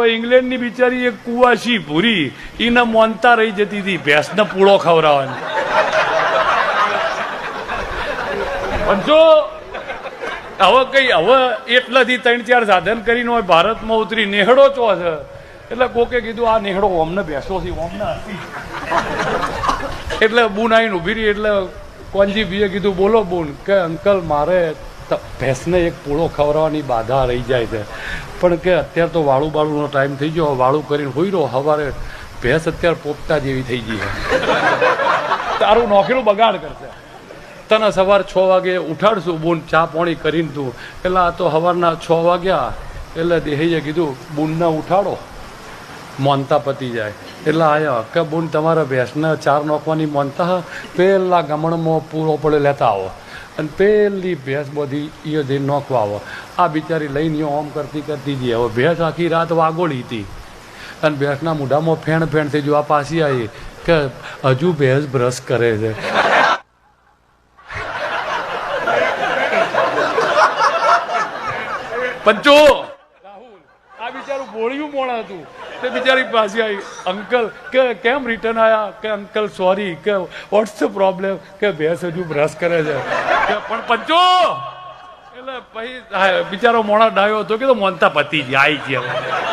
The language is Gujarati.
ઇંગ્લેન્ડની બિચારી એક કુવાસી ભૂરી એને મોનતા રહી જતી હતી ભેંસને પૂળો ખવડાવવાની. પણ જો હવે એટલાથી 3-4 સાધન કરીને હોય ભારતમાં ઉતરી નેહડો ચો છે એટલે કોકે કીધું આ નેહડો અમને બેસો છે અમને એટલે બુન આવીને ઉભી રહી એટલે કોનજી ભાઈએ કીધું બોલો બુન કે અંકલ મારે ભેંસને એક પૂળો ખવડાવવાની બાધા રહી જાય છે પણ કે અત્યારે તો વાળું બાળુનો ટાઈમ થઈ ગયો વાળું કરીને હોઈ રહ્યો સવારે ભેંસ અત્યારે પોપટા જેવી થઈ ગઈ છે તારું નોકરીનું બગાડ કરશે તને સવાર 6 વાગે ઉઠાડશું બુન ચા પાણી કરીને તું એટલે આ તો સવારના 6 વાગ્યા એટલે દેહીએ કીધું બુનને ઉઠાડો મોનતા પતી જાય એટલે આયા કે બુન તમારા ભેંસને ચાર નોખવાની મોનતા પેલા ગમણમાં પૂરો પડે લેતા આવો અને પેલી ભેંસ બધી એ જઈને નોખવા આવો આ બિચારી લઈને ઓમ કરતી જઈએ હવે ભેંસ આખી રાત વાગોળી હતી અને ભેંસના મોઢામાં ફેણ થઈ ગયું આ પાછી આવી કે હજુ ભેંસ બ્રશ કરે છે. પંચો રાહુલ આ બિચારું બોળિયું મોણા હતું તે બિચારી પાછી આવી અંકલ કે કેમ રિટર્ન આવ્યા કે અંકલ સોરી કે વોટ્સ ધ પ્રોબ્લેમ કે ભેંસ હજુ બ્રશ કરે છે કે પણ પંચો એટલે પછી બિચારો મોણા ડાયો હતો કે તો મોનતા પતી ગયા આવી ગયા